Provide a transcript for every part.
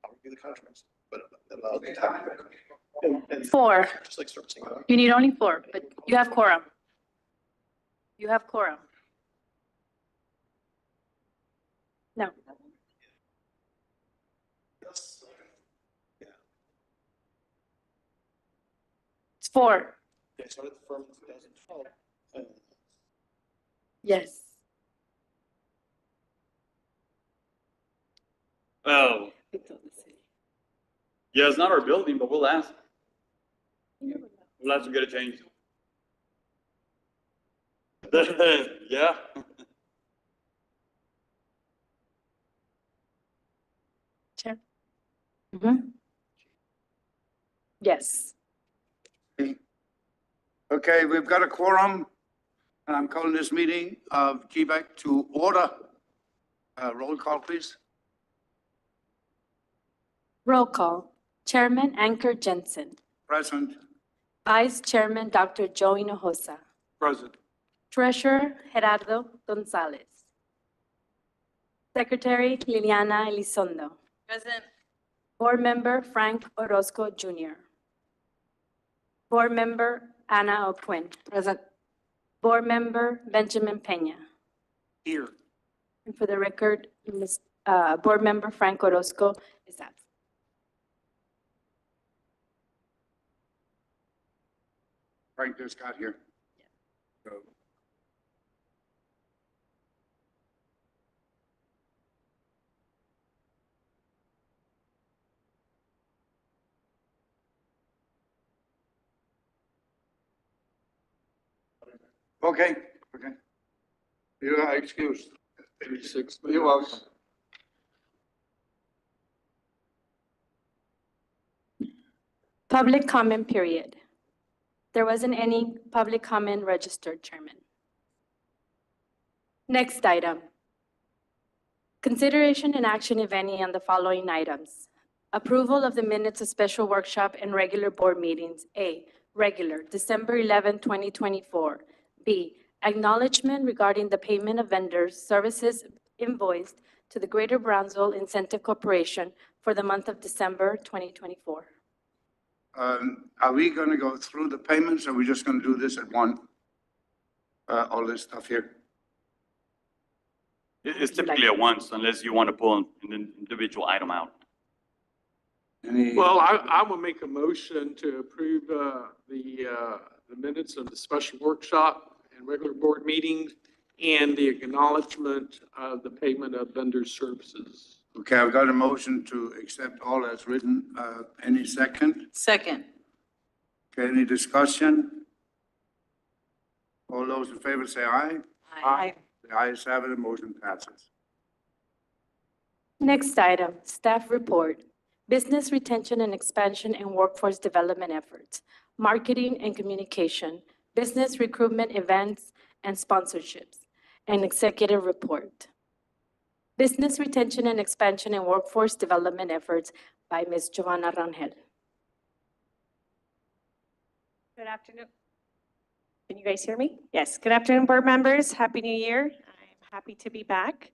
I'll review the contracts, but allow the time. And 4. just like servicing. You need only 4, but you have quorum. You have quorum. No. Yeah. It's 4. They started the firm in 2012. Yes. Oh, yeah, it's not our building, but we'll ask. We'll have to get it changed. Yeah. Chair? Mm-hmm. Yes. Okay, we've got a quorum, and I'm calling this meeting of GBIC to order. Roll call, please. Roll call. Chairman Anker Jensen. Present. Vice Chairman Dr. Joe Hinojosa. Present. Treasurer Gerardo Gonzalez. Secretary Liliana Elizondo. Present. Board Member Frank Orozco Jr. Board Member Ana Oquin. Present. Board Member Benjamin Peña. Here. And for the record, Board Member Frank Orozco is absent. Frank just got here. So, okay. You are excused. 86. You're welcome. Public comment period. There wasn't any public comment registered, Chairman. Next item. Consideration and action, if any, on the following items. Approval of the minutes of special workshop and regular board meetings. A, regular, December 11, 2024. B, acknowledgement regarding the payment of vendors' services invoiced to the Greater Brownsville Incentive Corporation for the month of December 2024. Are we going to go through the payments, or are we just going to do this at one? All this stuff here? It's typically at once, unless you want to pull an individual item out. Well, I will make a motion to approve the minutes of the special workshop and regular board meetings and the acknowledgement of the payment of vendor services. Okay, I've got a motion to accept all as written. Any second? Second. Okay, any discussion? All those in favor say aye. Aye. The ayes have it, the motion passes. Next item, staff report. Business retention and expansion and workforce development efforts, marketing and communication, business recruitment events and sponsorships, and executive report. Business retention and expansion and workforce development efforts by Ms. Giovanna Rangel. Good afternoon. Can you guys hear me? Yes. Good afternoon, board members. Happy New Year. I'm happy to be back.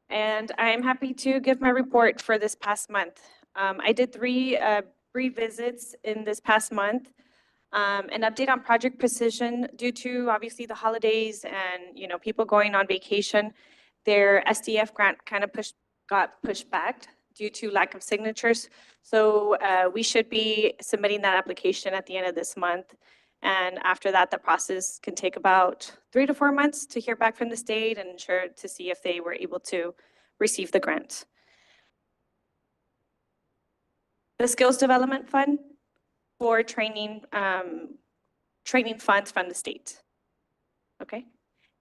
And I'm happy to give my report for this past month. I did three brief visits in this past month. An update on Project Precision due to obviously the holidays and people going on vacation. Their SDF grant kind of got pushed back due to lack of signatures. So we should be submitting that application at the end of this month. And after that, the process can take about 3 to 4 months to hear back from the state and ensure to see if they were able to receive the grant. The Skills Development Fund for training funds from the state. Okay.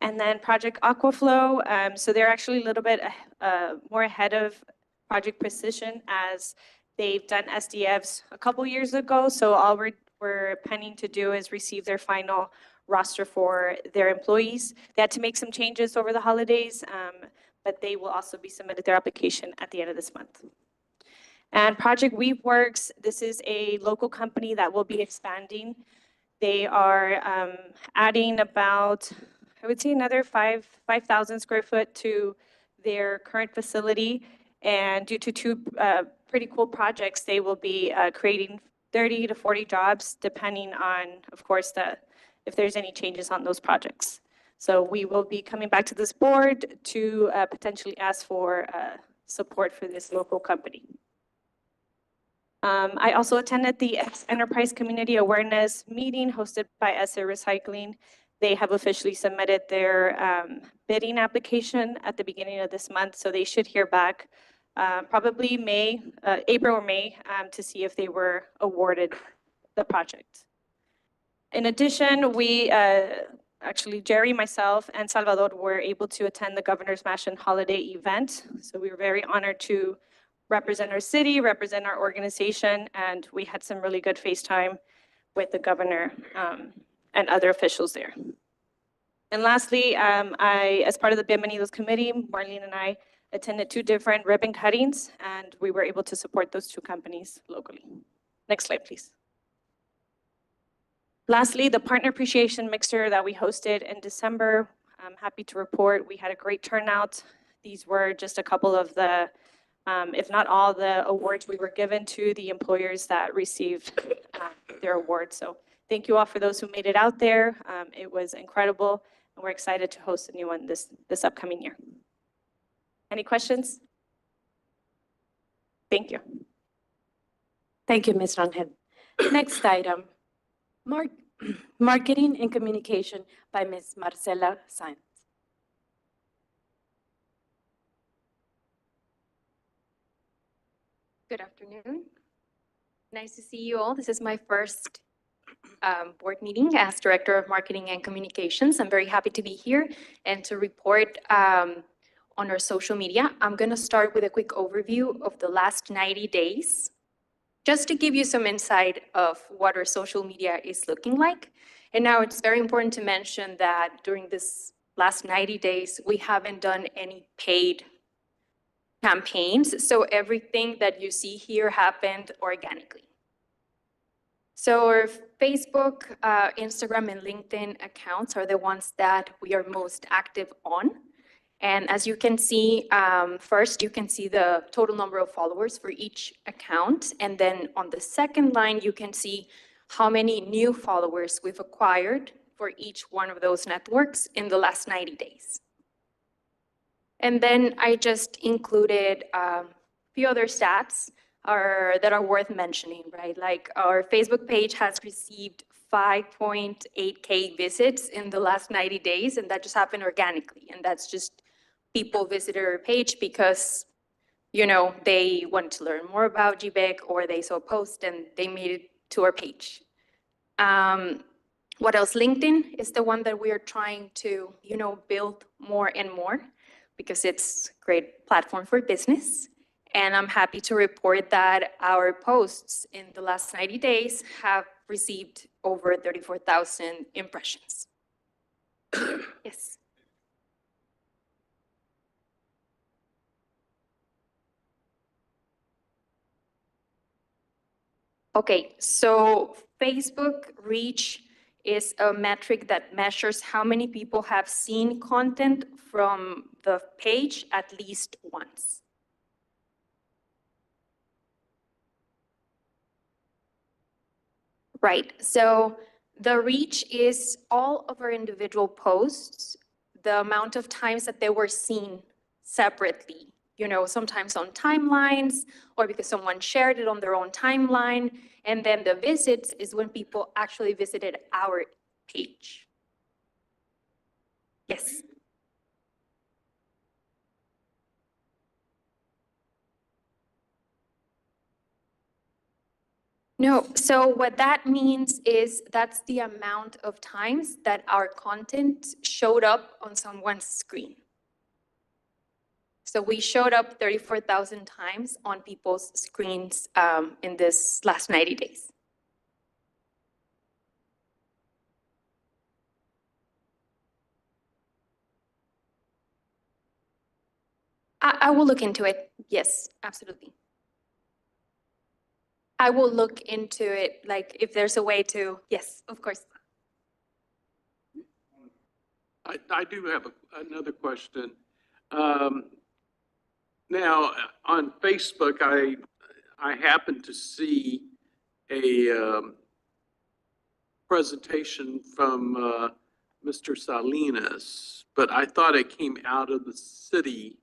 And then Project Aquaflow, so they're actually a little bit more ahead of Project Precision as they've done SDFs a couple years ago. So all we're planning to do is receive their final roster for their employees. They had to make some changes over the holidays, but they will also be submitted their application at the end of this month. And Project WeaveWorks, this is a local company that will be expanding. They are adding about, I would say, another 5,000 square foot to their current facility. And due to two pretty cool projects, they will be creating 30 to 40 jobs, depending on, of course, if there's any changes on those projects. So we will be coming back to this board to potentially ask for support for this local company. I also attended the Enterprise Community Awareness Meeting hosted by ESSA Recycling. They have officially submitted their bidding application at the beginning of this month, so they should hear back probably April or May, to see if they were awarded the project. In addition, we actually, Jerry, myself, and Salvador were able to attend the Governor's Mansion holiday event. So we were very honored to represent our city, represent our organization, and we had some really good FaceTime with the governor and other officials there. And lastly, as part of the Bienvenidos Committee, Marlene and I attended 2 different ribbon cuttings, and we were able to support those 2 companies locally. Next slide, please. Lastly, the Partner Appreciation Mixer that we hosted in December, I'm happy to report we had a great turnout. These were just a couple of the, if not all, the awards we were given to the employers that received their awards. So thank you all for those who made it out there. It was incredible, and we're excited to host a new one this upcoming year. Any questions? Thank you. Thank you, Ms. Rangel. Next item, Marketing and Communication by Ms. Marcela Sainz. Good afternoon. Nice to see you all. This is my first board meeting as Director of Marketing and Communications. I'm very happy to be here and to report on our social media. I'm going to start with a quick overview of the last 90 days, just to give you some insight of what our social media is looking like. And now it's very important to mention that during this last 90 days, we haven't done any paid campaigns. So everything that you see here happened organically. So our Facebook, Instagram, and LinkedIn accounts are the ones that we are most active on. And as you can see, first, you can see the total number of followers for each account. And then on the second line, you can see how many new followers we've acquired for each one of those networks in the last 90 days. And then I just included a few other stats that are worth mentioning, right? Like our Facebook page has received 5.8K visits in the last 90 days, and that just happened organically. And that's just people visited our page because, you know, they wanted to learn more about GBIC, or they saw a post and they made it to our page. What else? LinkedIn is the one that we are trying to, you know, build more and more because it's a great platform for business. And I'm happy to report that our posts in the last 90 days have received over 34,000 impressions. Yes. Okay, so Facebook reach is a metric that measures how many people have seen content from the page at least once. Right, so the reach is all of our individual posts, the amount of times that they were seen separately, you know, sometimes on timelines or because someone shared it on their own timeline. And then the visits is when people actually visited our page. Yes. No, so what that means is that's the amount of times that our content showed up on someone's screen. So we showed up 34,000 times on people's screens in this last 90 days. I will look into it. Yes, absolutely. I will look into it, like if there's a way to, yes, of course. I do have another question. Now, on Facebook, I happened to see a presentation from Mr. Salinas, but I thought it came out of the city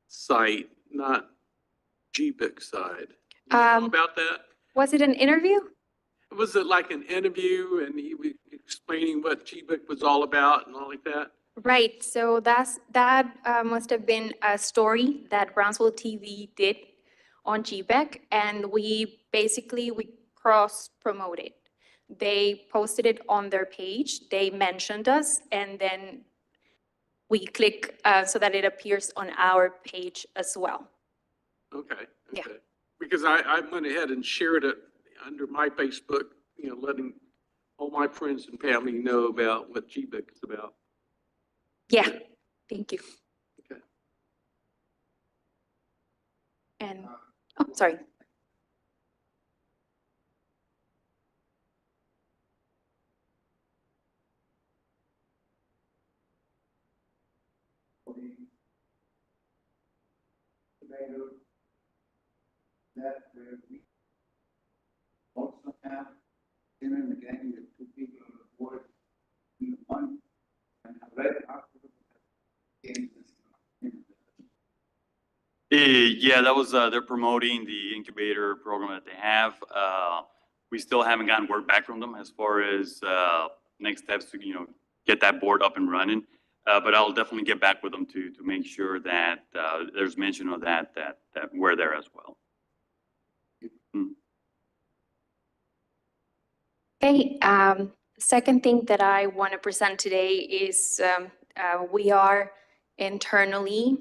site, not GBIC side. You know about that? Was it an interview? Was it like an interview and he was explaining what GBIC was all about and all like that? Right, so that must have been a story that Brownsville TV did on GBEC, and we cross-promoted. They posted it on their page, they mentioned us, and then we click so that it appears on our page as well. Okay. Yeah. Okay. Because I went ahead and shared it under my Facebook, you know, letting all my friends and family know about what GBIC is about. Yeah, thank you. Okay. And, oh, sorry. That we also have dinner and again with two people on the board in the fund and have read after Yeah, that was, they're promoting the incubator program that they have. We still haven't gotten word back from them as far as next steps to, you know, get that board up and running. But I'll definitely get back with them to make sure that there's mention of that we're there as well. Okay, second thing that I want to present today is we are internally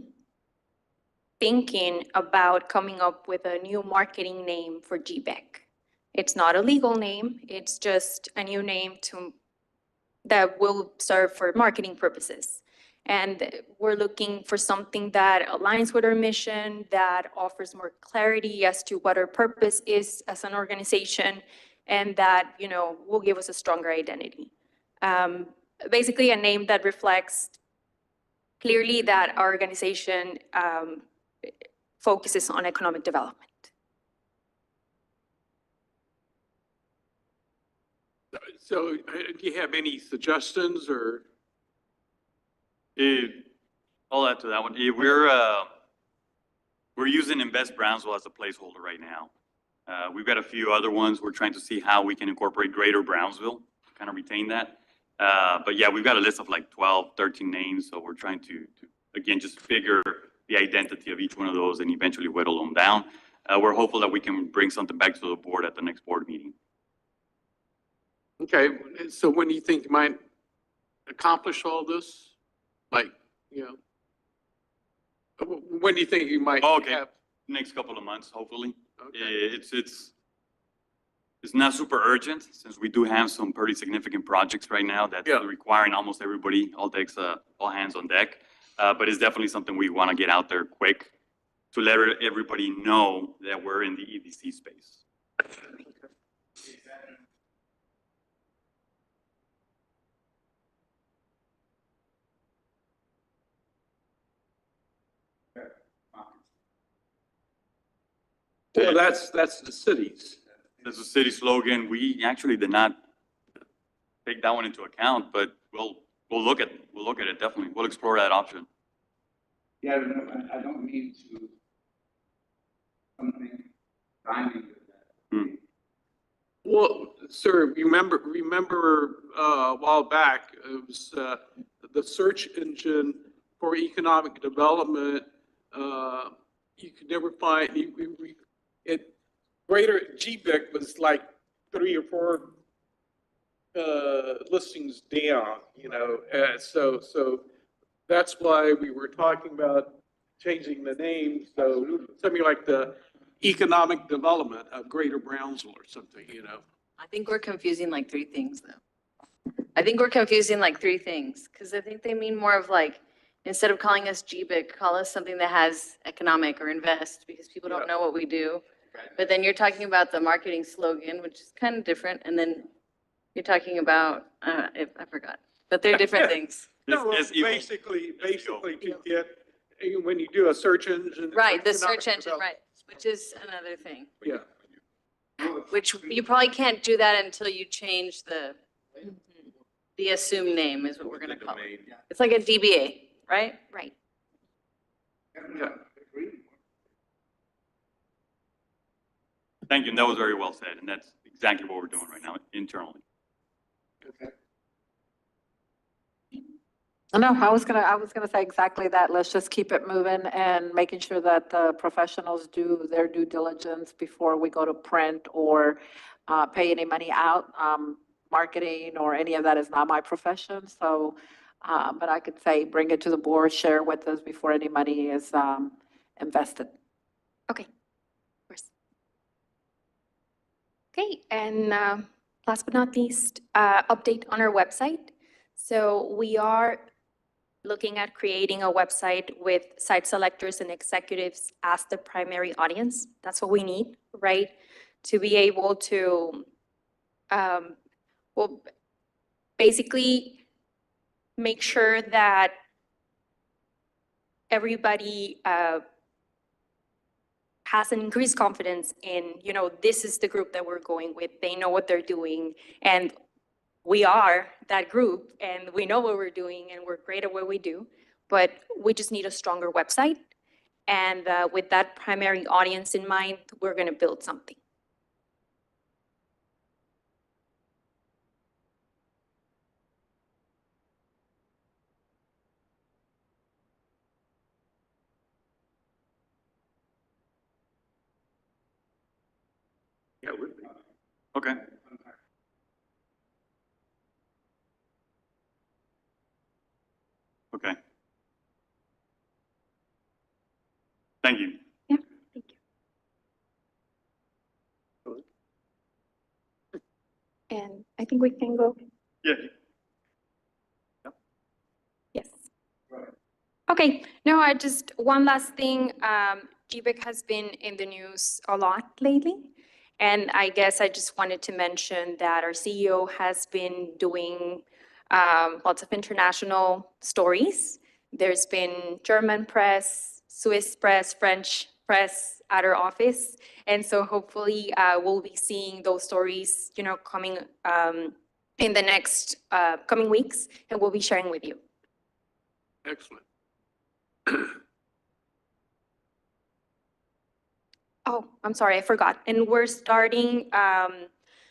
thinking about coming up with a new marketing name for GBEC. It's not a legal name, it's just a new name that will serve for marketing purposes. And we're looking for something that aligns with our mission, that offers more clarity as to what our purpose is as an organization, and that, you know, will give us a stronger identity. Basically a name that reflects clearly that our organization focuses on economic development. So do you have any suggestions or? I'll add to that one. We're using Invest Brownsville as a placeholder right now. We've got a few other ones. We're trying to see how we can incorporate Greater Brownsville, kind of retain that. But yeah, we've got a list of like 12, 13 names. So we're trying to again, just figure the identity of each one of those and eventually whittle them down. We're hopeful that we can bring something back to the board at the next board meeting. Okay, so when do you think you might accomplish all this? Like, you know, when do you think you might Okay. have? Next couple of months, hopefully. Okay. It's not super urgent since we do have some pretty significant projects right now that's Yeah. requiring almost everybody, all hands on deck. But it's definitely something we want to get out there quick to let everybody know that we're in the EDC space. Well, that's the cities. There's a city slogan. We actually did not take that one into account, but we'll look at it definitely. We'll explore that option. Yeah, no, I don't mean to something rhyming with that. Well, sir, you remember a while back, it was the search engine for economic development. You could never find, Greater GBIC was like 3 or 4 listings down, you know, so that's why we were talking about changing the name, so something like the economic development of Greater Brownsville or something, you know. I think we're confusing like 3 things though. I think we're confusing like 3 things because I think they mean more of like, instead of calling us GBIC, call us something that has economic or invest because people don't know what we do. But then you're talking about the marketing slogan, which is kind of different. And then you're talking about, I forgot, but they're different things. No, It's evil. basically to get when you do a search engine. Right, the economic search engine, development. right, which is another thing, Yeah. which you probably can't do that until you change the assumed name is what we're gonna call it. It's like a DBA, right? Right. Yeah. Thank you, and that was very well said, and that's exactly what we're doing right now internally. No, I was gonna say exactly that. Let's just keep it moving and making sure that the professionals do their due diligence before we go to print or pay any money out. Marketing or any of that is not my profession, so, but I could say, bring it to the board, share with us before any money is invested. Okay. Of course. Okay, and last but not least, update on our website. So we are looking at creating a website with site selectors and executives as the primary audience. That's what we need, right? To be able to, well, basically make sure that everybody has an increased confidence in, this is the group that we're going with. They know what they're doing, and we are that group, and we know what we're doing, and we're great at what we do, but we just need a stronger website. And with that primary audience in mind, we're going to build something. Yeah, it would be. Okay. Okay. Thank you. Yeah, thank you. And I think we can go. Yeah. Yes. Okay, no, one last thing. GBIC has been in the news a lot lately. And I guess I just wanted to mention that our CEO has been doing lots of international stories. There's been German press, Swiss press, French press at our office. And so hopefully we'll be seeing those stories, coming in the next coming weeks, and we'll be sharing with you. Excellent. Oh, I'm sorry, I forgot. And we're starting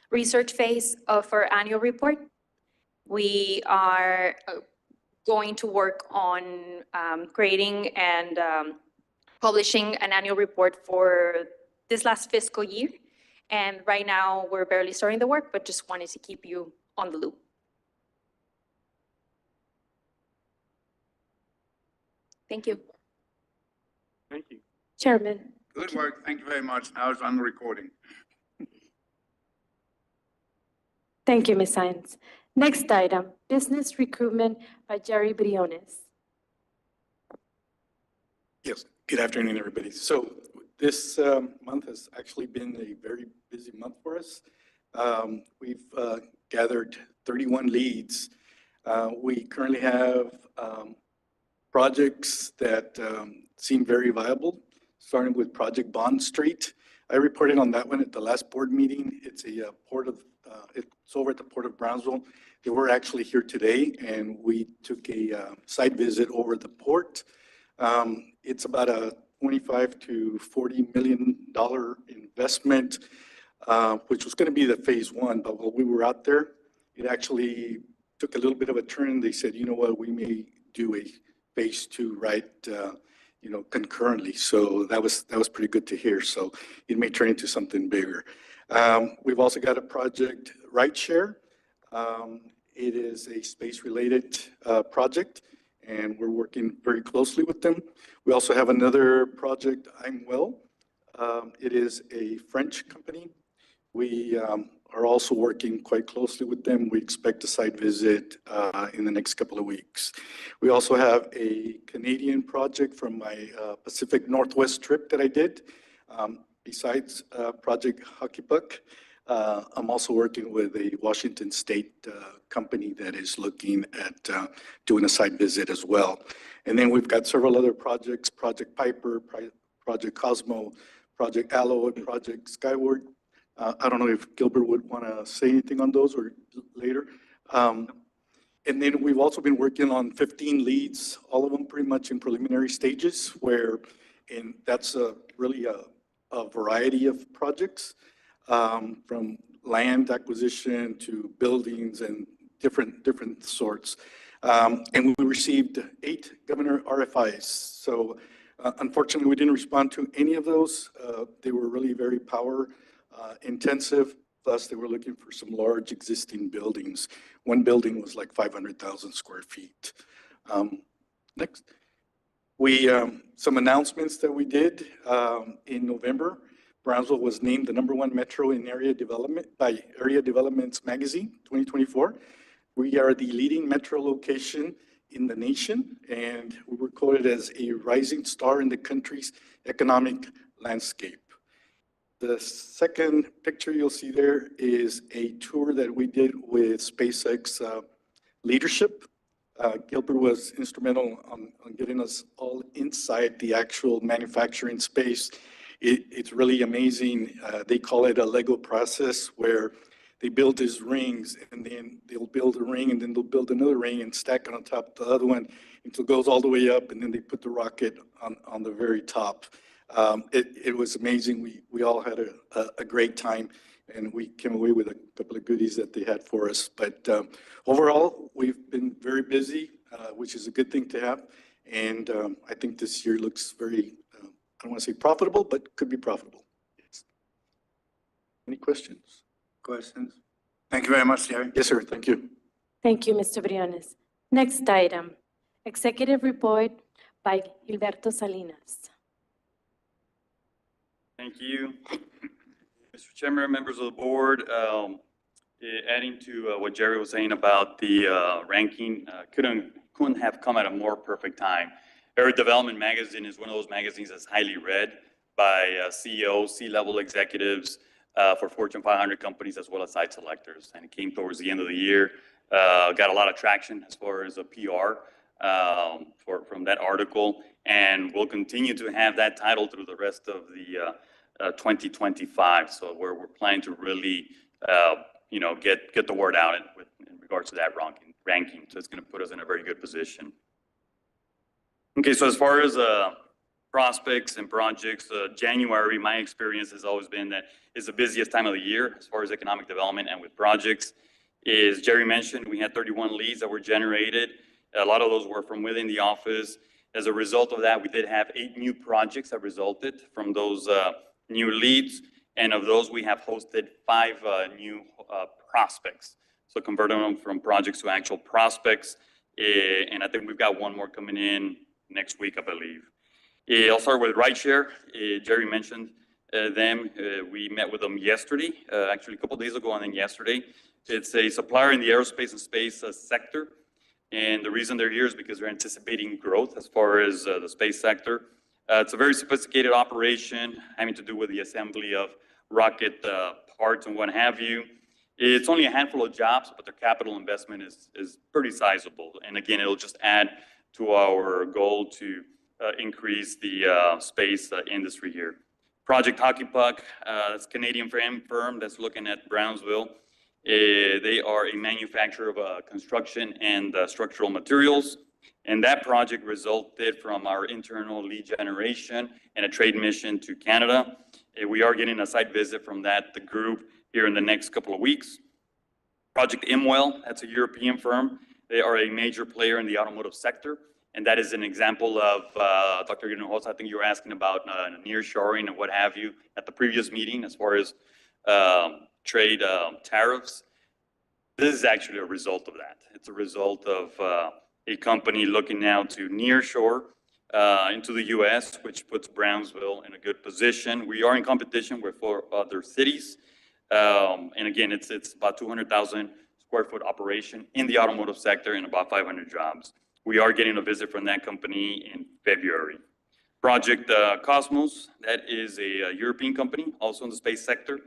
research phase of our annual report. We are going to work on creating and publishing an annual report for this last fiscal year. And right now, we're barely starting the work, but just wanted to keep you on the loop. Thank you. Thank you. Chairman. Good work. Thank you very much. Now it's on the recording. Thank you, Ms. Sines. Next item, business recruitment by Jerry Briones. Yes, good afternoon, everybody. So this month has actually been a very busy month for us. We've gathered 31 leads. We currently have projects that seem very viable, starting with Project Bond Street. I reported on that one at the last board meeting. It's a it's over at the Port of Brownsville. They were actually here today, and we took a site visit over the port. It's about a $25 to $40 million investment, which was going to be the phase one. But while we were out there, it actually took a little bit of a turn. They said, you know what, we may do a phase two, right? Concurrently. So that was pretty good to hear. So it may turn into something bigger. We've also got a project, Rideshare. It is a space-related project, and we're working very closely with them. We also have another project, I'm Well. It is a French company. We are also working quite closely with them. We expect a site visit in the next couple of weeks. We also have a Canadian project from my Pacific Northwest trip that I did. Besides Project Hockey Puck, I'm also working with a Washington State company that is looking at doing a site visit as well. And then we've got several other projects, Project Piper, Project Cosmo, Project Alloy, Project Skyward. I don't know if Gilbert would want to say anything on those or later. And then we've also been working on 15 leads, all of them pretty much in preliminary stages, and that's really a variety of projects, from land acquisition to buildings and different sorts. And we received 8 governor RFIs. So unfortunately, we didn't respond to any of those. They were really very power intensive. Plus, they were looking for some large existing buildings. One building was like 500,000 square feet. Next. Some announcements that we did in November. Brownsville was named the #1 metro in area development by Area Developments Magazine 2024. We are the leading metro location in the nation, and we were quoted as a rising star in the country's economic landscape. The second picture you'll see there is a tour that we did with SpaceX leadership. Gilbert was instrumental on getting us all inside the actual manufacturing space. It's really amazing. They call it a Lego process where they build these rings and then they'll build a ring and then they'll build another ring and stack it on top of the other one until it goes all the way up, and then they put the rocket on the very top. It was amazing. We all had a great time, and we came away with a couple of goodies that they had for us. But overall, we've been very busy, which is a good thing to have. And I think this year looks very, I don't want to say profitable, but could be profitable. Yes. Any questions? Questions? Thank you very much, Jerry. Yes, sir. Thank you. Thank you, Mr. Briones. Next item, executive report by Gilberto Salinas. Thank you. Mr. Chairman, members of the board, adding to what Jerry was saying about the ranking, couldn't have come at a more perfect time. Area Development Magazine is one of those magazines that's highly read by CEOs, C-level executives for Fortune 500 companies, as well as site selectors. And it came towards the end of the year, got a lot of traction as far as a PR from that article. And we'll continue to have that title through the rest of the 2025. So we're planning to really, get the word out in regards to that ranking. So it's going to put us in a very good position. Okay, so as far as prospects and projects, January, my experience has always been that it's the busiest time of the year as far as economic development and with projects. As Jerry mentioned, we had 31 leads that were generated. A lot of those were from within the office. As a result of that, we did have 8 new projects that resulted from those new leads. And of those, we have hosted 5 new prospects. So converting them from projects to actual prospects. And I think we've got one more coming in next week, I believe. I'll start with rideshare. Jerry mentioned them. We met with them yesterday, actually a couple of days ago and then yesterday. It's a supplier in the aerospace and space sector. And the reason they're here is because they're anticipating growth as far as the space sector. It's a very sophisticated operation having to do with the assembly of rocket parts and what have you. It's only a handful of jobs, but their capital investment is pretty sizable. And again, it'll just add to our goal to increase the space industry here. Project Hockey Puck, that's a Canadian firm that's looking at Brownsville. They are a manufacturer of construction and structural materials. And that project resulted from our internal lead generation and a trade mission to Canada. We are getting a site visit from the group here in the next couple of weeks. Project Imwell, that's a European firm. They are a major player in the automotive sector. And that is an example of, Dr. Hinojosa, I think you were asking about nearshoring and what have you at the previous meeting as far as trade tariffs. This is actually a result of that. It's a result of a company looking now to nearshore into the U.S., which puts Brownsville in a good position. We are in competition with 4 other cities. And again, it's about 200,000 square foot operation in the automotive sector and about 500 jobs. We are getting a visit from that company in February. Project Cosmos, that is a European company, also in the space sector.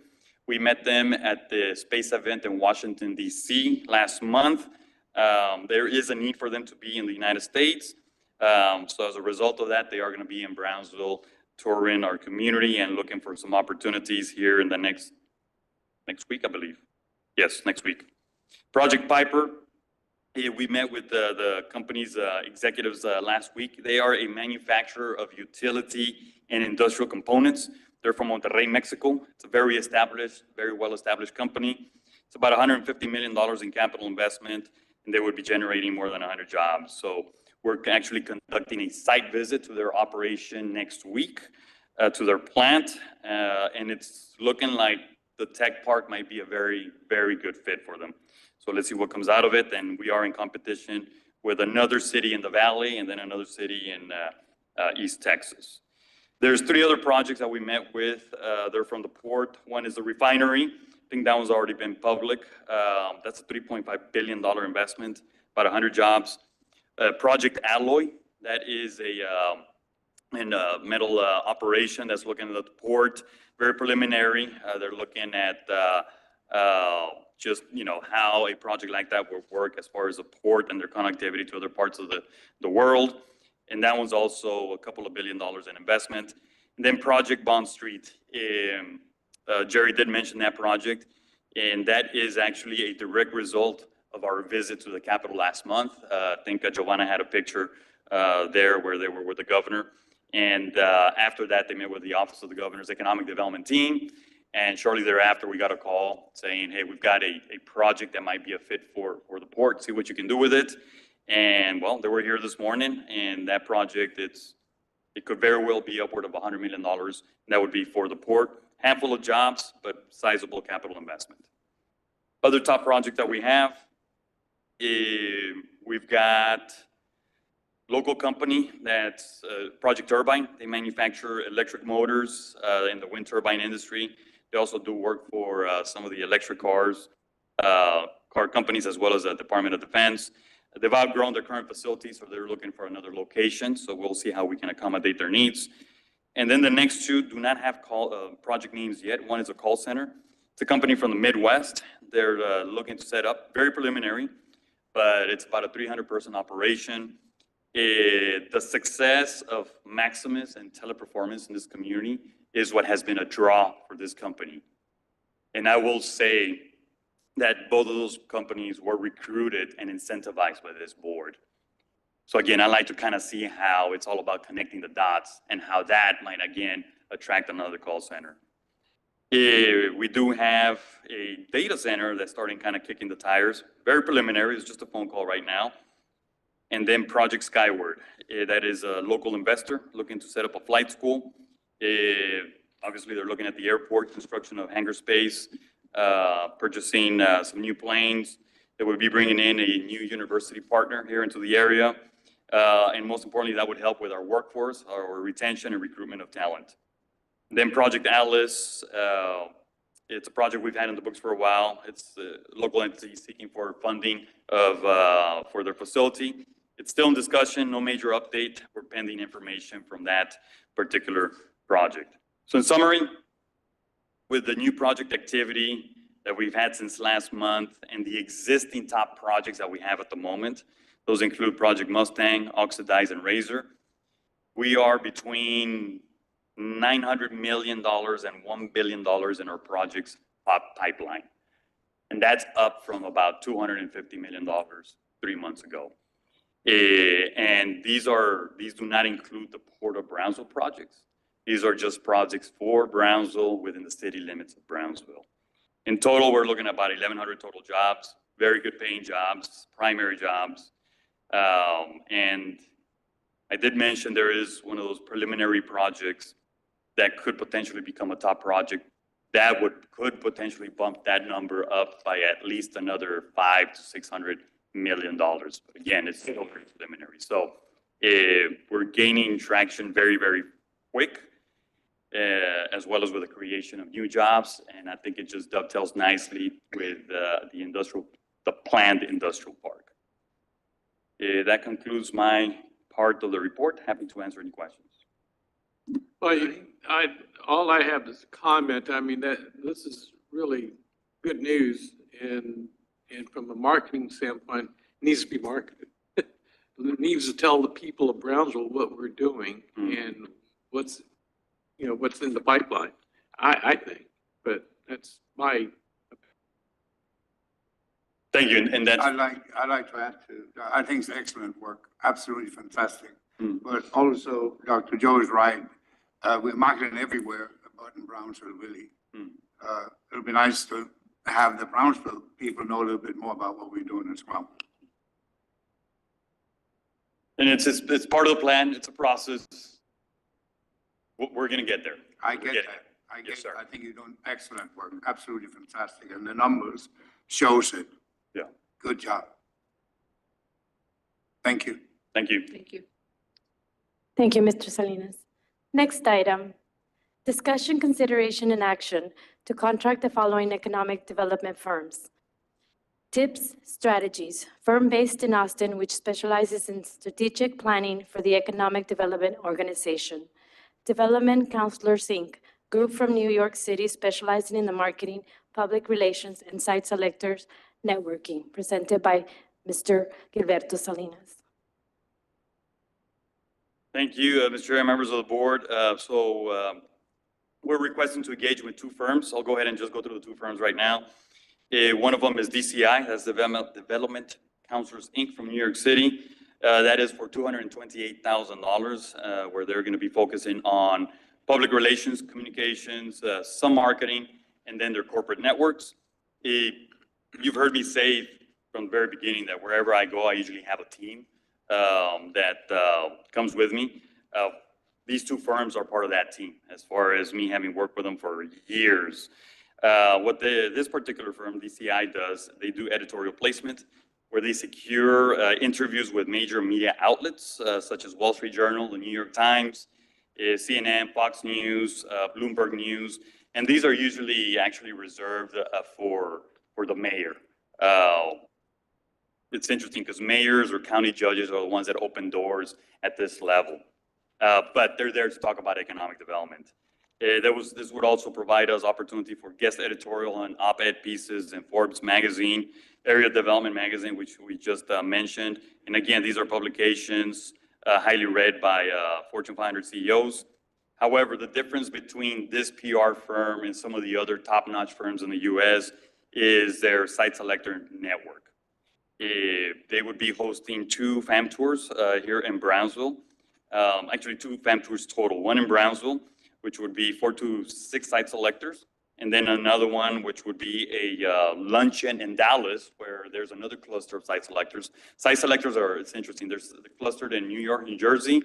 We met them at the space event in Washington, DC last month. There is a need for them to be in the United States. So as a result of that, they are going to be in Brownsville, touring our community and looking for some opportunities here in the next week, I believe. Yes, next week. Project Piper, we met with the company's executives last week. They are a manufacturer of utility and industrial components. They're from Monterrey, Mexico. It's a very well-established company. It's about $150 million in capital investment, and they would be generating more than 100 jobs. So we're actually conducting a site visit to their operation next week, to their plant, and it's looking like the tech park might be a very, very good fit for them. So let's see what comes out of it. And we are in competition with another city in the Valley and then another city in East Texas. There's 3 other projects that we met with. They're from the port. One is the refinery. I think that one's already been public. That's a $3.5 billion investment, about 100 jobs. Project Alloy, that is a metal operation that's looking at the port. Very preliminary. They're looking at just, how a project like that would work as far as the port and their connectivity to other parts of the world. And that one's also a couple of $1 billion in investment. And then Project Bond Street. Jerry did mention that project, and that is actually a direct result of our visit to the Capitol last month. I think Giovanna had a picture there where they were with the governor. And after that, they met with the Office of the Governor's Economic Development Team. And shortly thereafter, we got a call saying, hey, we've got a project that might be a fit for the port. See what you can do with it. And well, they were here this morning, and that project, it could very well be upward of $100 million. And that would be for the port. Handful of jobs, but sizable capital investment. Other top project that we have, we've got local company that's Project Turbine. They manufacture electric motors in the wind turbine industry. They also do work for some of the electric car companies, as well as the Department of Defense. They've outgrown their current facilities, so they're looking for another location. So we'll see how we can accommodate their needs. And then the next 2 do not have project names yet. One is a call center. It's a company from the Midwest. They're looking to set up, very preliminary, but it's about a 300-person operation. The success of Maximus and Teleperformance in this community is what has been a draw for this company. And I will say that both of those companies were recruited and incentivized by this board. So again, I like to kind of see how it's all about connecting the dots and how that might, again, attract another call center. We do have a data center that's starting kind of kicking the tires. Very preliminary, it's just a phone call right now. And then Project Skyward, that is a local investor looking to set up a flight school. Obviously, they're looking at the airport, construction of hangar space, purchasing some new planes. They would be bringing in a new university partner here into the area. And most importantly, that would help with our workforce, our retention and recruitment of talent. Then Project Atlas, it's a project we've had in the books for a while. It's a local entity seeking for funding for their facility. It's still in discussion, no major update. We're pending information from that particular project. So in summary, with the new project activity that we've had since last month and the existing top projects that we have at the moment, those include Project Mustang, Oxidize, and Razor. We are between $900 million and $1 billion in our projects pipeline. And that's up from about $250 million 3 months ago. And these do not include the Port of Brownsville projects. These are just projects for Brownsville within the city limits of Brownsville. In total, we're looking at about 1,100 total jobs, very good paying jobs, primary jobs. And I did mention there is one of those preliminary projects that could potentially become a top project that could potentially bump that number up by at least another $500 to $600 million. But again, it's still very preliminary. So we're gaining traction very, very quick, as well as with the creation of new jobs. And I think it just dovetails nicely with the planned industrial park. That concludes my part of the report. Happy to answer any questions. Well, all I have is a comment. I mean, this is really good news, and from a marketing standpoint, it needs to be marketed. It needs to tell the people of Brownsville what we're doing and what's in the pipeline, I think, but that's my. Thank you, and that's, I'd like to add to, I think it's excellent work, absolutely fantastic. Mm. But also, Dr. Joe is right. We're marketing everywhere, but in Brownsville, really. Mm. It'll be nice to have the Brownsville people know a little bit more about what we're doing as well. and it's part of the plan, it's a process. We're gonna get there. I We're get getting that. I Yes, get, sir. I think you're doing excellent work, absolutely fantastic, and the numbers shows it. Yeah. Good job. Thank you. Thank you. Thank you. Thank you, Mr. Salinas. Next item, discussion, consideration, and action to contract the following economic development firms. Tips Strategies, firm based in Austin, which specializes in strategic planning for the Economic Development Organization. Development Counselors, Inc., group from New York City specializing in the marketing, public relations, and site selectors networking, presented by Mr. Gilberto Salinas. Thank you, Mr. Chair, members of the board. We're requesting to engage with two firms. I'll go ahead and just go through the two firms right now. One of them is DCI, that's Development Counselors, Inc. from New York City. That is for $228,000, where they're going to be focusing on public relations, communications, some marketing, and then their corporate networks. You've heard me say from the very beginning that wherever I go, I usually have a team that comes with me. These two firms are part of that team, as far as me having worked with them for years. What this particular firm, DCI, does, they do editorial placement, where they secure interviews with major media outlets, such as Wall Street Journal, the New York Times, CNN, Fox News, Bloomberg News, and these are usually actually reserved for the mayor. It's interesting because mayors or county judges are the ones that open doors at this level. But they're there to talk about economic development. This would also provide us opportunity for guest editorial and op-ed pieces in Forbes magazine, Area Development magazine, which we just mentioned. And again, these are publications highly read by Fortune 500 CEOs. However, the difference between this PR firm and some of the other top-notch firms in the US is their site selector network. They would be hosting two FAM tours here in Brownsville. Actually, two FAM tours total, one in Brownsville, which would be 4 to 6 site selectors, and then another one, which would be a luncheon in Dallas, where there's another cluster of site selectors. Site selectors are, it's interesting, they're clustered in New York, New Jersey,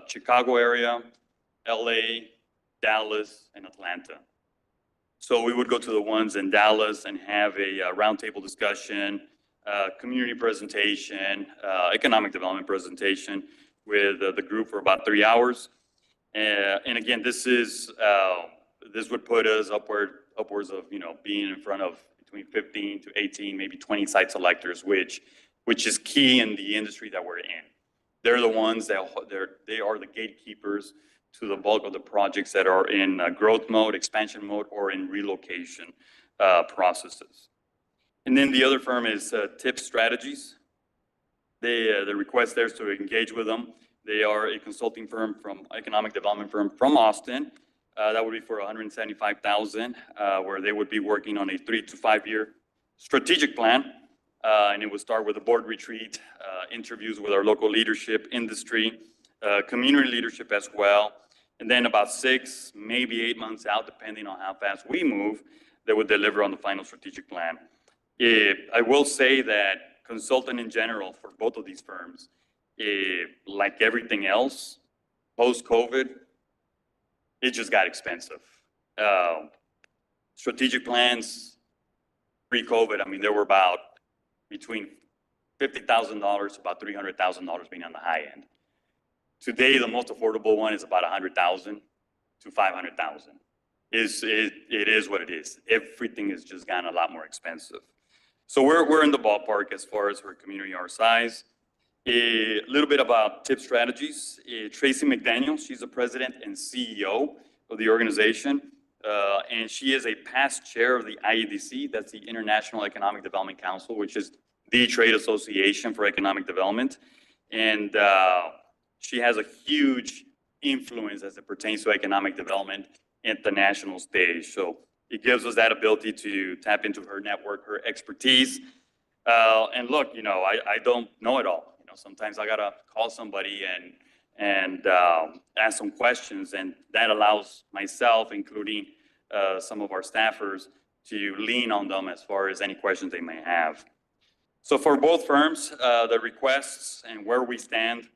Chicago area, LA, Dallas, and Atlanta. So we would go to the ones in Dallas and have a roundtable discussion, community presentation, economic development presentation with the group for about 3 hours. And again, this would put us upwards of, being in front of between 15 to 18, maybe 20 site selectors, which is key in the industry that we're in. They're the ones they are the gatekeepers to the bulk of the projects that are in growth mode, expansion mode, or in relocation processes. And then the other firm is Tips Strategies. The request there is to engage with them. They are a consulting firm economic development firm from Austin. That would be for $175,000, where they would be working on a 3 to 5 year strategic plan. And it would start with a board retreat, interviews with our local leadership, industry, community leadership as well. And then about 6, maybe 8 months out, depending on how fast we move, they would deliver on the final strategic plan. I will say that consulting in general for both of these firms, like everything else, post-COVID, it just got expensive. Strategic plans, pre-COVID, I mean, there were about between $50,000 to about $300,000 being on the high end. Today, the most affordable one is about $100,000 to $500,000. It is what it is. Everything has just gotten a lot more expensive. So we're in the ballpark as far as for a community our size. A little bit about Tip Strategies. Tracy McDaniel, she's the president and CEO of the organization. and she is a past chair of the IEDC, that's the International Economic Development Council, which is the trade association for economic development. And she has a huge influence as it pertains to economic development at the national stage. So it gives us that ability to tap into her network, her expertise. And look, I don't know it all. Sometimes I gotta call somebody and ask some questions, and that allows myself, including some of our staffers, to lean on them as far as any questions they may have. So for both firms, the requests and where we stand,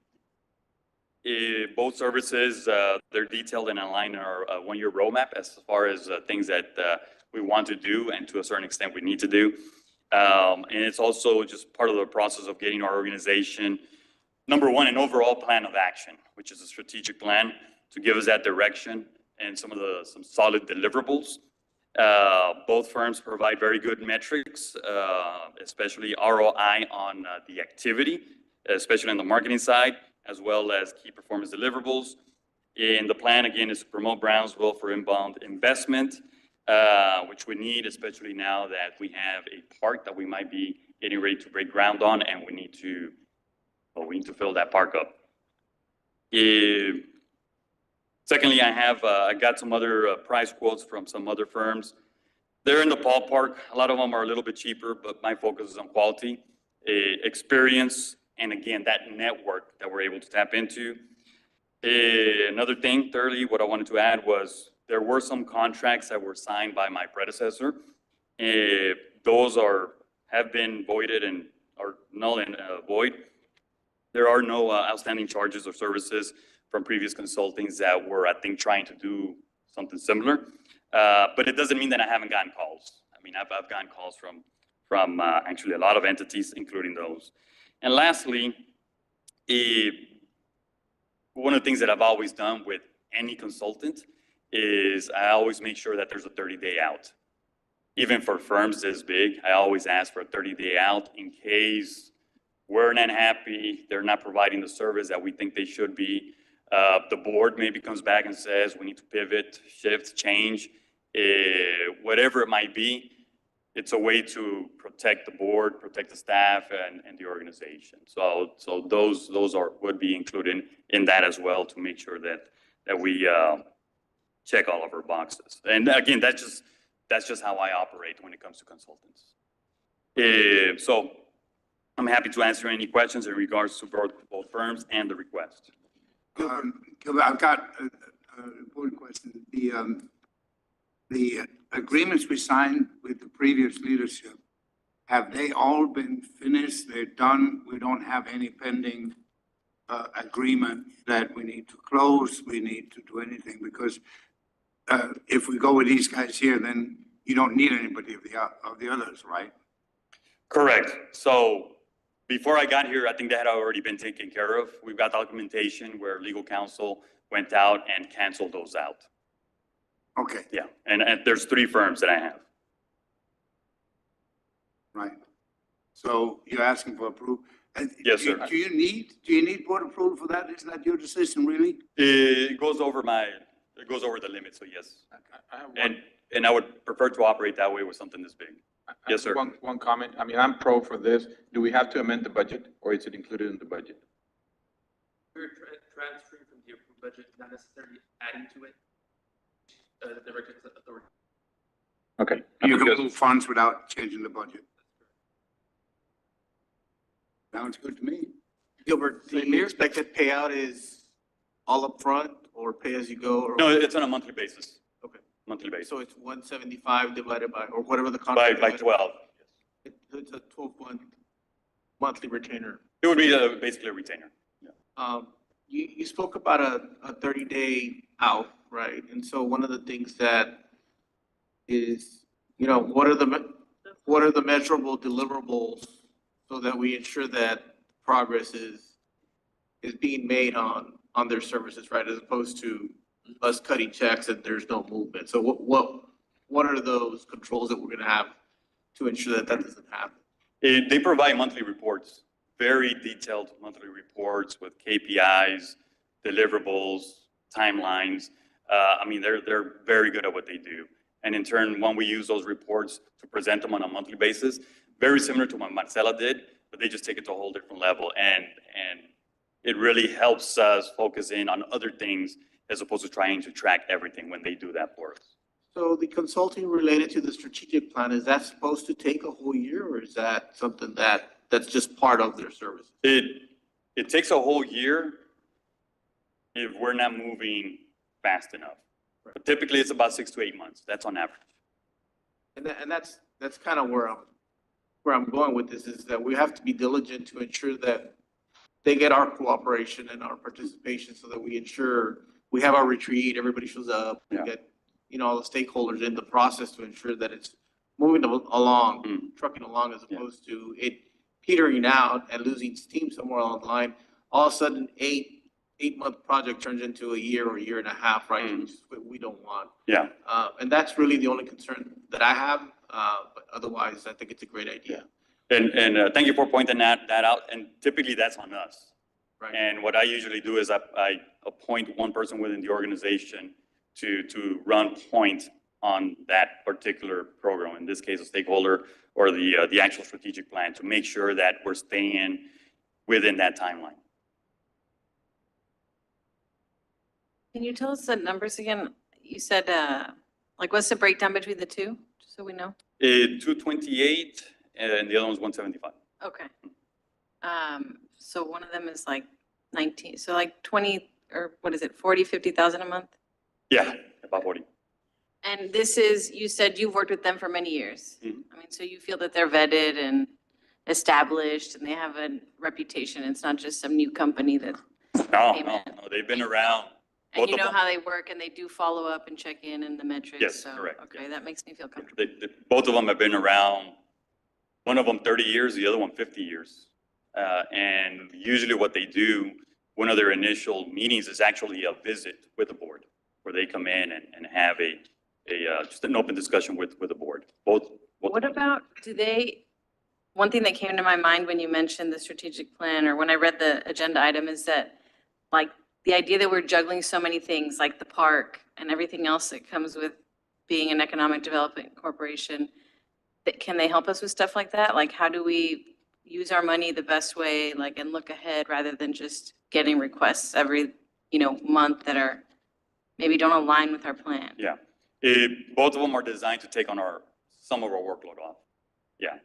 both services, they're detailed and aligned in our one-year roadmap as far as things that we want to do and to a certain extent we need to do. And it's also just part of the process of getting our organization, number one, an overall plan of action, which is a strategic plan to give us that direction and some solid deliverables. Both firms provide very good metrics, especially ROI on the activity, especially on the marketing side, as well as key performance deliverables. And the plan, again, is to promote Brownsville for inbound investment, which we need, especially now that we have a park that we might be getting ready to break ground on, and we need to fill that park up. Secondly, I got some other price quotes from some other firms. They're in the ballpark. A lot of them are a little bit cheaper, but my focus is on quality, experience, and again, that network that we're able to tap into. Another thing, thirdly, what I wanted to add was there were some contracts that were signed by my predecessor. Those have been voided and are null and void. There are no outstanding charges or services from previous consultings that were, I think, trying to do something similar. But it doesn't mean that I haven't gotten calls. I mean, I've gotten calls from actually a lot of entities, including those. And lastly, one of the things that I've always done with any consultant is I always make sure that there's a 30-day out. Even for firms this big, I always ask for a 30-day out in case we're not happy, they're not providing the service that we think they should be. The board maybe comes back and says we need to pivot, shift, change, whatever it might be. It's a way to protect the board, protect the staff, and the organization. So those would be included in that as well to make sure that we check all of our boxes. And again, that's just how I operate when it comes to consultants. So I'm happy to answer any questions in regards to both firms and the request. I've got an important question. The agreements we signed with the previous leadership, have they all been finished? They're done? We don't have any pending agreement that we need to close, we need to do anything? Because if we go with these guys here, then you don't need anybody of the others, right? Correct. So before I got here, I think that had already been taken care of. We've got documentation where legal counsel went out and canceled those out. Okay. Yeah, and there's 3 firms that I have. Right. So you're asking for approval? Yes, sir. Do you need board approval for that? Isn't that your decision, really? It goes over the limit, so yes. I have And I would prefer to operate that way with something this big. Yes, sir. One comment. I mean, I'm pro for this. Do we have to amend the budget, or is it included in the budget? We're transferring from the approved budget, not necessarily adding to it. The director's authority. Okay. You can move funds without changing the budget. Sounds good to me. Gilbert, the expected payout is all upfront or pay as you go? Or No, it's on a monthly basis. Okay. Monthly basis. So it's 175 divided by, or whatever the contract. By 12. It's a 12-month monthly retainer. It would be basically a retainer. Yeah. You spoke about a 30-day out, right? And so one of the things that is, what are the measurable deliverables so that we ensure that progress is being made on their services, right? As opposed to us cutting checks and there's no movement. So what are those controls that we're going to have to ensure that doesn't happen? They provide monthly reports, very detailed monthly reports with KPIs, deliverables, timelines. I mean, they're very good at what they do. And in turn, when we use those reports to present them on a monthly basis, very similar to what Marcela did, but they just take it to a whole different level. And it really helps us focus in on other things as opposed to trying to track everything when they do that for us. So the consulting related to the strategic plan, is that supposed to take a whole year, or is that something that's just part of their service? It takes a whole year if we're not moving fast enough. But typically, it's about 6 to 8 months. That's on average. And that's kind of where I'm going with this, is that we have to be diligent to ensure that they get our cooperation and our participation, so that we ensure we have our retreat, everybody shows up, we Yeah. get, all the stakeholders in the process to ensure that it's moving along, trucking along, as opposed to it petering out and losing steam somewhere along the line. All of a sudden, eight-month project turns into a year or a year and a half, right? Which is what we don't want. Yeah. And that's really the only concern that I have. But otherwise, I think it's a great idea. And thank you for pointing that out. And typically, that's on us. Right. And what I usually do is I appoint one person within the organization to run point on that particular program. In this case, a stakeholder or the actual strategic plan, to make sure that we're staying within that timeline. Can you tell us the numbers again? You said, like, what's the breakdown between the two, just so we know? 228 and the other one's 175. Okay. So one of them is like 19, so like 20, or what is it, 40, 50,000 a month? Yeah, about 40. And this is, you said you've worked with them for many years. Mhm. I mean, so you feel that they're vetted and established and they have a reputation. It's not just some new company that, No, Amen. no, they've been around. and Both you of know them. how they work and they do follow up and check in and the metrics. Yes, So, correct, okay, that makes me feel comfortable. Both of them have been around, one of them 30 years, the other one 50 years. And usually what they do, one of their initial meetings is actually a visit with the board, where they come in and have just an open discussion with the board. Both. What about, one thing that came to my mind when you mentioned the strategic plan, or when I read the agenda item, is that, like, the idea that we're juggling so many things, like the park and everything else that comes with being an economic development corporation, can they help us with stuff like that? Like, how do we use our money the best way, like, and look ahead rather than just getting requests every, month that are, maybe don't align with our plan? Yeah. Both of them are designed to take on some of our workload off. Yeah,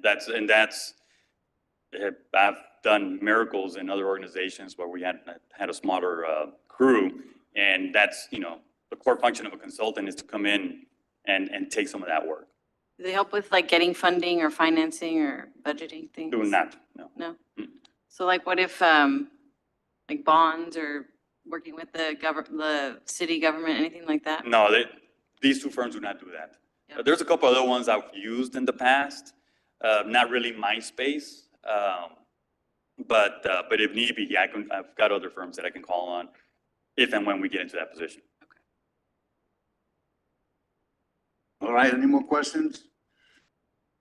I've done miracles in other organizations where we had a smaller crew, and that's, the core function of a consultant is to come in and take some of that work. Do they help with, like, getting funding or financing or budgeting things? Doing that, no. No? Mm. So, like, what if, like, bonds or working with the city government, anything like that? No, these two firms do not do that. Yeah. There's a couple other ones I've used in the past, not really my space. But if need be, yeah, I've got other firms that I can call on if and when we get into that position. All right, any more questions?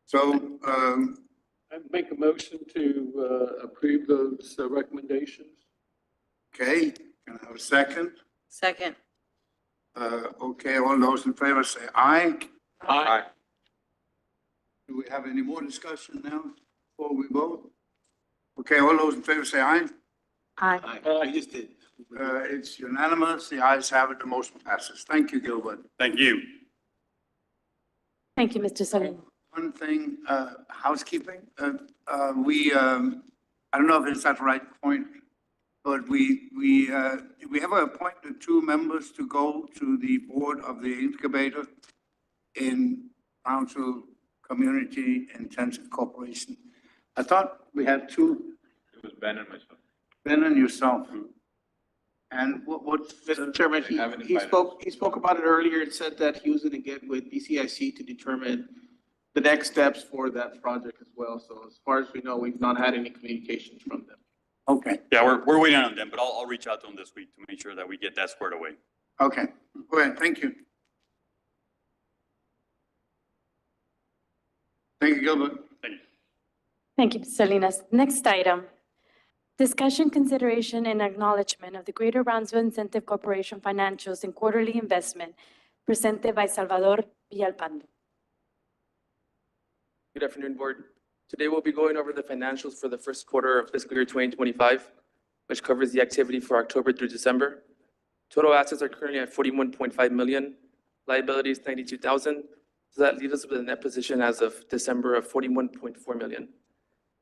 So, I make a motion to approve those recommendations. okay, can I have a second? Second. Okay, all those in favor say aye. Aye. Do we have any more discussion now before we vote? Okay, all those in favor say aye. Aye. I just did. It's unanimous, the ayes have it, the motion passes. Thank you, Gilbert. Thank you. Thank you, Mr. Salinas. One thing, housekeeping, I don't know if it's at the right point, but we ever appointed 2 members to go to the board of the incubator in Brownsville Community Intensive Corporation? I thought we had 2, It was Ben and myself. Ben and yourself. And what's? Mr. Chairman, They haven't he invited he spoke about it earlier and said that he was gonna get with BCIC to determine the next steps for that project as well. So as far as we know, we've not had any communications from them. Okay, Yeah, we're waiting on them, but I'll reach out to them this week to make sure that we get that squared away. okay, go ahead, thank you. Thank you, Gilbert. Thank you. Thank you, Mr. Salinas. Next item, Discussion, consideration, and acknowledgement of the Greater Brownsville Incentive Corporation financials and quarterly investment presented by Salvador Villalpando. Good afternoon, Board. Today we'll be going over the financials for the first quarter of fiscal year 2025, which covers the activity for October through December. Total assets are currently at 41.5 million, liabilities 92,000. So that leaves us with a net position as of December of 41.4 million.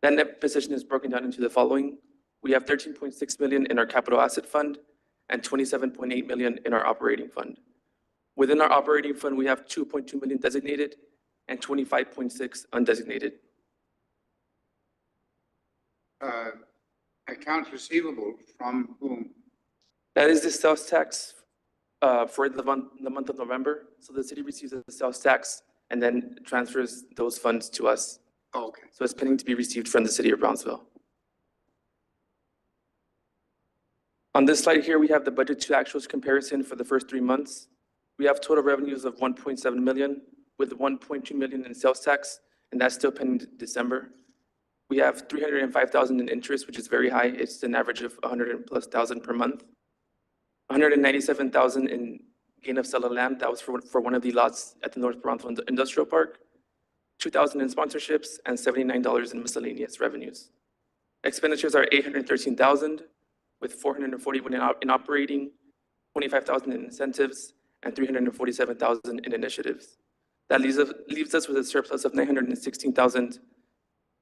That net position is broken down into the following. We have 13.6 million in our capital asset fund and 27.8 million in our operating fund. Within our operating fund, we have 2.2 million designated and 25.6 undesignated. Accounts receivable from whom? That is the sales tax for the month of November. So the city receives the sales tax and then transfers those funds to us. Okay. So it's pending to be received from the city of Brownsville. On this slide here, we have the budget to actuals comparison for the first 3 months. We have total revenues of 1.7 million with 1.2 million in sales tax, and that's still pending December. We have 305,000 in interest, which is very high. It's an average of 100,000+ per month. 197,000 in gain of sale of land. That was for one of the lots at the North Brownsville Industrial Park. 2,000 in sponsorships and $79 in miscellaneous revenues. Expenditures are 813,000 with 441 in operating, 25,000 in incentives, and 347,000 in initiatives. That leaves us with a surplus of 916,000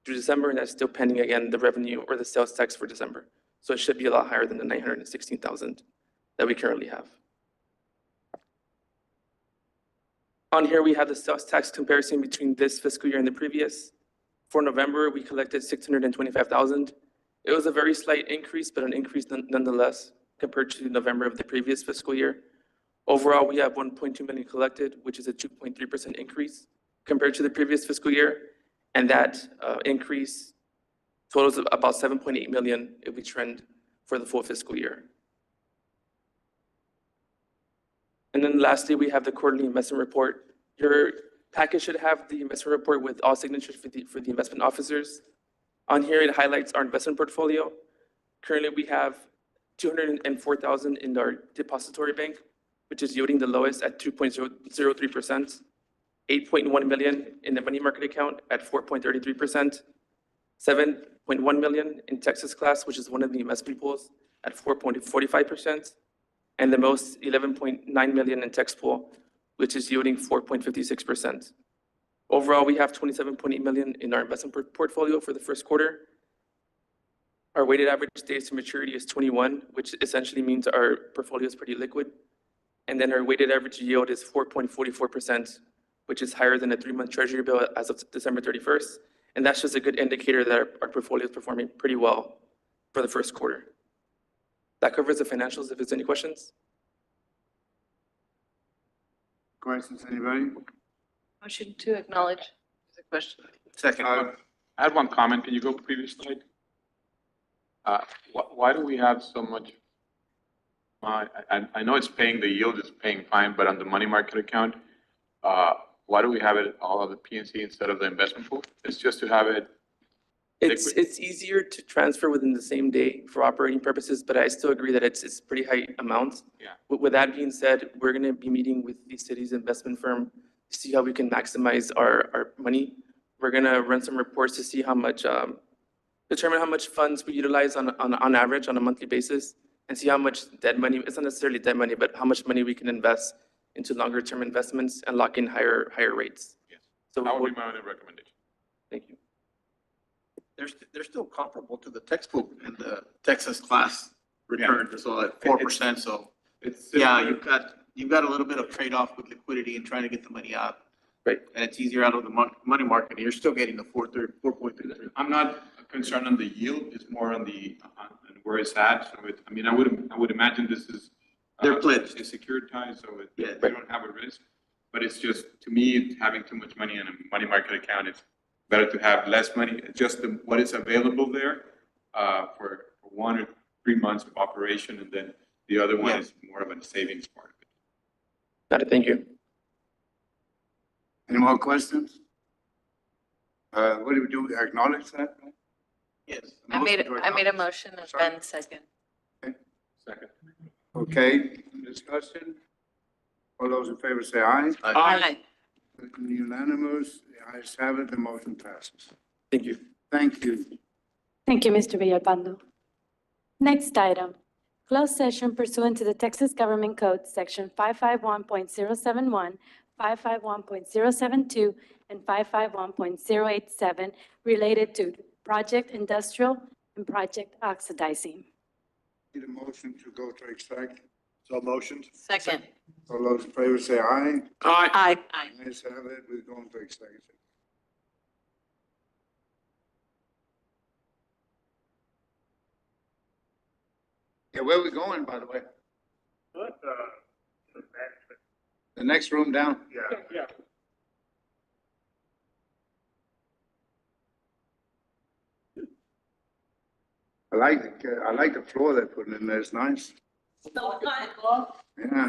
through December, and that's still pending again the revenue or the sales tax for December. So it should be a lot higher than the 916,000 that we currently have. On here, we have the sales tax comparison between this fiscal year and the previous. For November, we collected 625,000. It was a very slight increase, but an increase nonetheless compared to November of the previous fiscal year. Overall, we have 1.2 million collected, which is a 2.3% increase compared to the previous fiscal year. And that increase totals about 7.8 million if we trend for the full fiscal year. And then lastly, we have the quarterly investment report. Your package should have the investment report with all signatures for the investment officers. On here, it highlights our investment portfolio. Currently, we have 204,000 in our depository bank, which is yielding the lowest at 2.03%. 8.1 million in the money market account at 4.33%. 7.1 million in Texas class, which is one of the investment pools at 4.45%. And the most 11.9 million in text pool, which is yielding 4.56%. Overall, we have 27.8 million in our investment portfolio for the first quarter. Our weighted average days to maturity is 21, which essentially means our portfolio is pretty liquid. And then our weighted average yield is 4.44%, which is higher than a 3-month treasury bill as of December 31st. And that's just a good indicator that our portfolio is performing pretty well for the first quarter. That covers the financials. If there's any questions. Questions, anybody? Motion to acknowledge the question. Second. I had one comment. Can you go previous slide? Why do we have so much? I know it's paying, the yield is paying fine, but on the money market account, why do we have it all of the PNC instead of the investment pool? It's just to have it. It's easier to transfer within the same day for operating purposes, but I still agree that it's pretty high amounts. Yeah. With that being said, we're going to be meeting with the city's investment firm to see how we can maximize our money. We're going to run some reports to see how much, determine how much funds we utilize on average on a monthly basis, and see how much dead money, it's not necessarily dead money, but how much money we can invest into longer term investments and lock in higher rates. Yes. So that would be my only recommendation. Thank you. They're still comparable to the textbook and the Texas class return, so at 4%, so. It's Yeah, you've got a little bit of trade-off with liquidity and trying to get the money out. Right. And it's easier out of the money market, and you're still getting the 4.33. I'm not concerned on the yield. It's more on on where it's at. So I would imagine this is. They're pledged. It's securitized, so Yeah. they don't have a risk. But it's just, to me, having too much money in a money market account, it's better to have less money, just what is available there for 1 or 3 months of operation, and then the other one is more of a savings part of it. Got it. Thank you. Any more questions? What do we do? Acknowledge that? Yes. I made a motion and Sorry. Ben second. Second. Okay, discussion? All those in favor say aye. Aye. Unanimous, the ayes have it, the motion passes. Thank you. Thank you. Thank you, Mr. Villalpando. Next item, closed session pursuant to the Texas Government Code, Section 551.071, 551.072, and 551.087 related to project industrial and project oxidizing. Need a motion to go to extract. So motioned. Second. All those in favor say aye. Aye. Aye. Aye. Ayes have it, we're going to executive. Yeah, where are we going, by the way? The next room down? Yeah. I like the floor they're putting in there, it's nice. Yeah.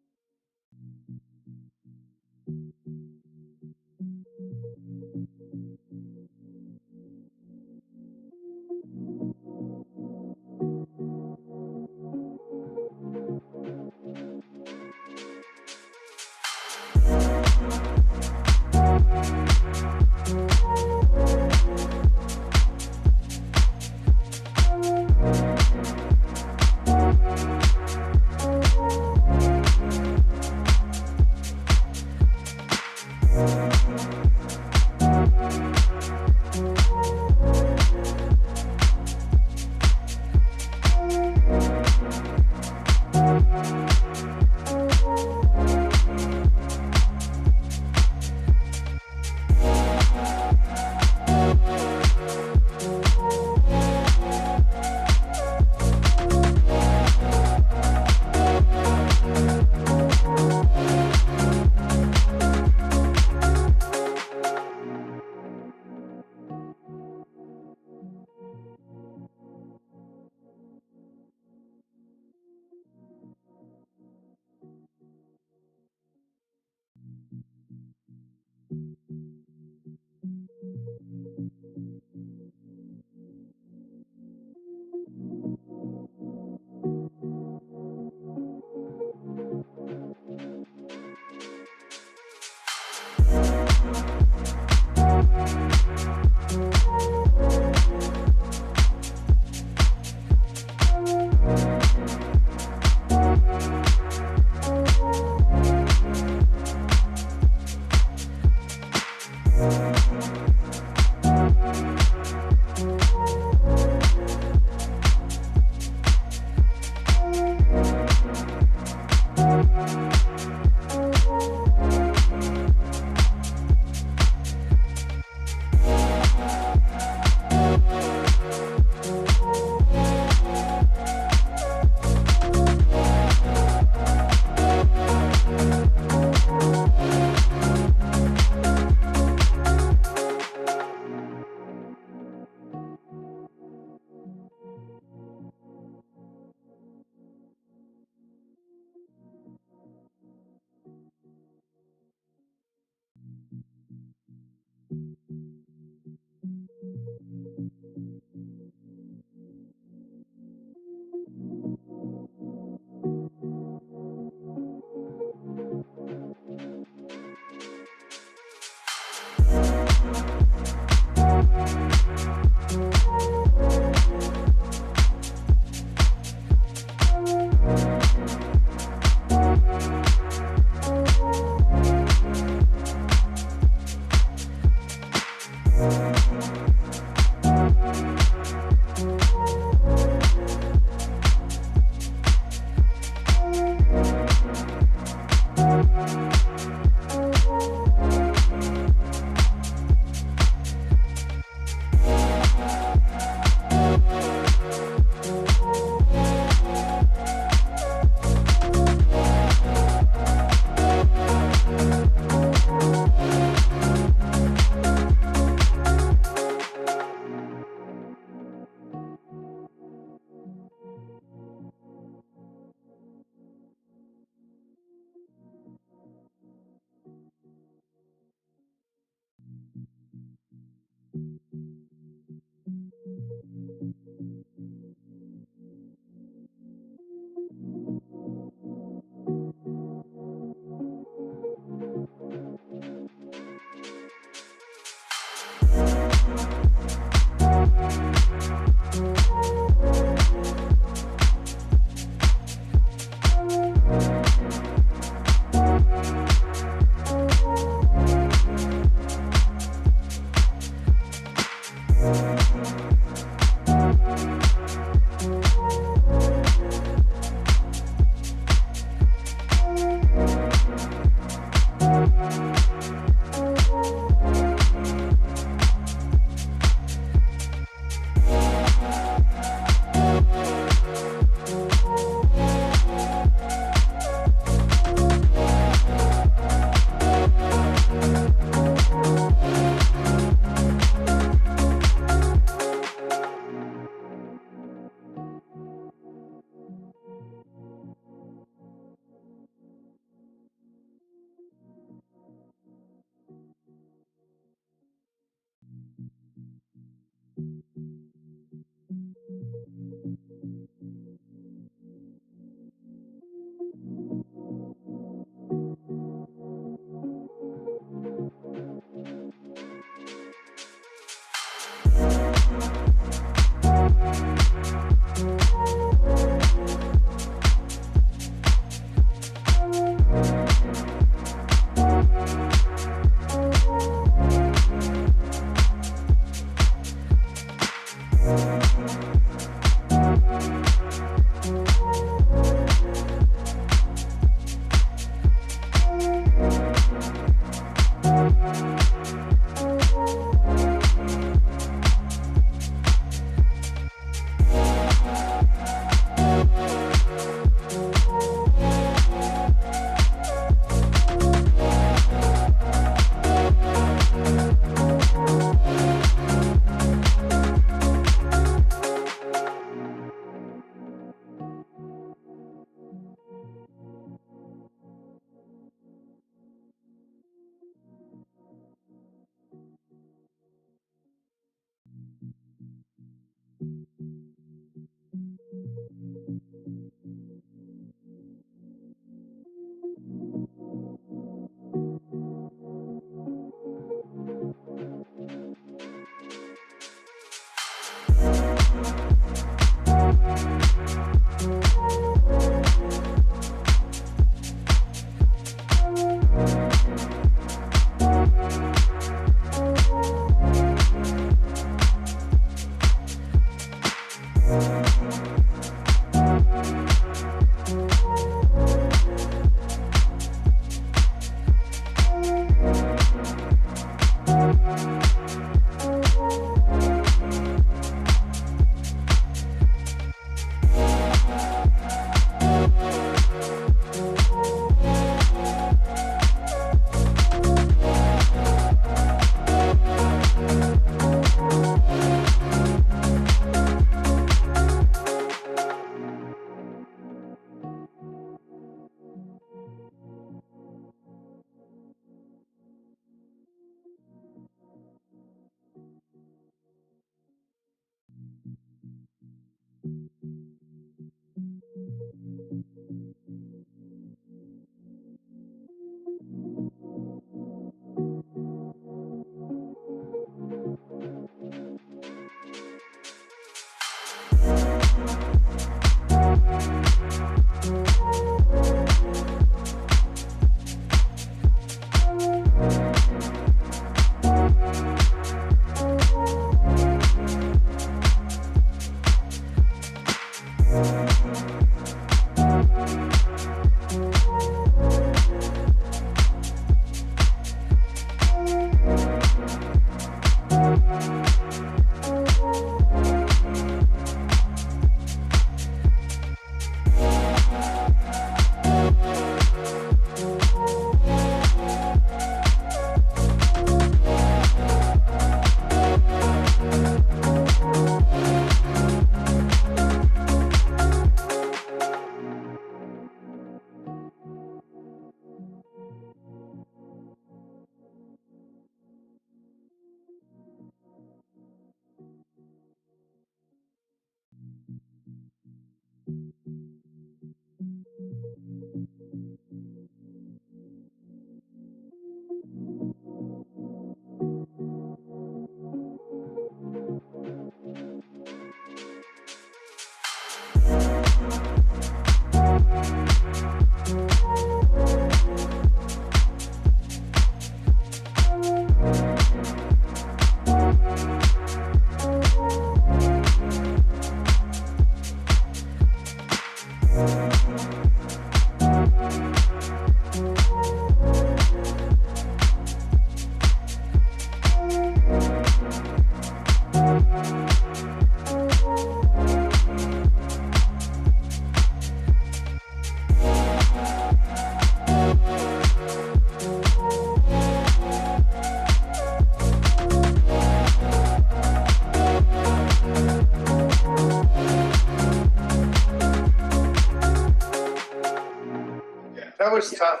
That was tough.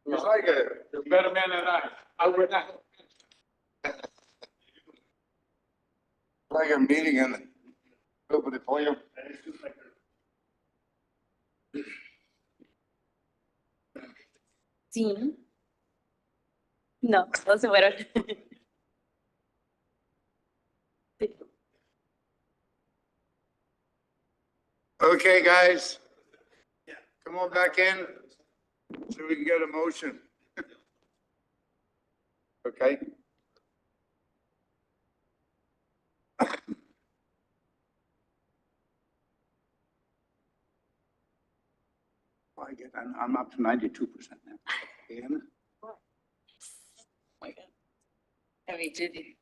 It's like You're a better man than I would not. a meeting in the open the podium. Sí. No, no se fueron. Sí. Okay, guys. Come on back in so we can get a motion. Okay? I'm up to 92% now. Ian? My God. I mean, did you?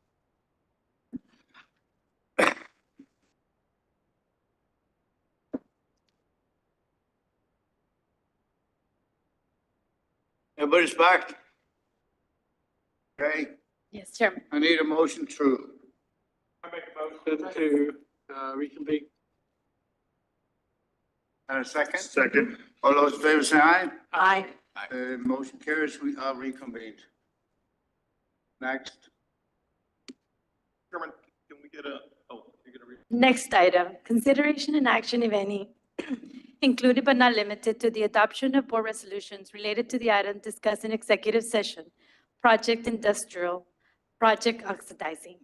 Everybody's back? Okay, Yes, Chairman. I need a motion to, I make a motion to reconvene. and a second? Second. All those in favor say aye. Aye. Motion carries, we are reconvened. Next. Chairman, can we get a, oh, you're gonna read? Next item, consideration and action, if any, included but not limited to the adoption of board resolutions related to the item discussed in executive session, project industrial, project oxidizing.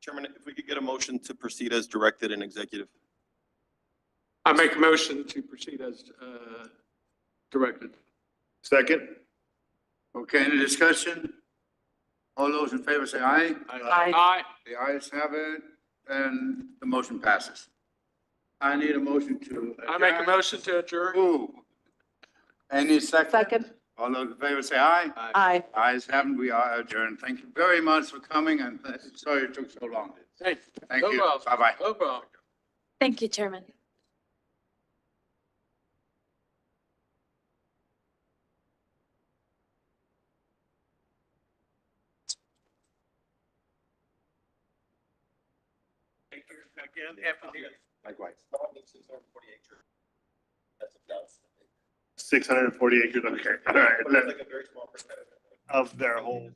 Chairman, if we could get a motion to proceed as directed in executive. I make a motion to proceed as directed. Second. Okay, any discussion? All those in favor say aye. Aye. The ayes have it, and the motion passes. I need a motion to. I make a adjourn. motion to adjourn. Ooh. Any second? Second. All those in favor say aye. Aye. Ayes have it, we are adjourned. Thank you very much for coming, and sorry it took so long. Hey, Thank no you. problem. Bye-bye. No problem. Thank you, Chairman. Again, Anthony. Likewise. 640 acres, okay, all right. Of their whole.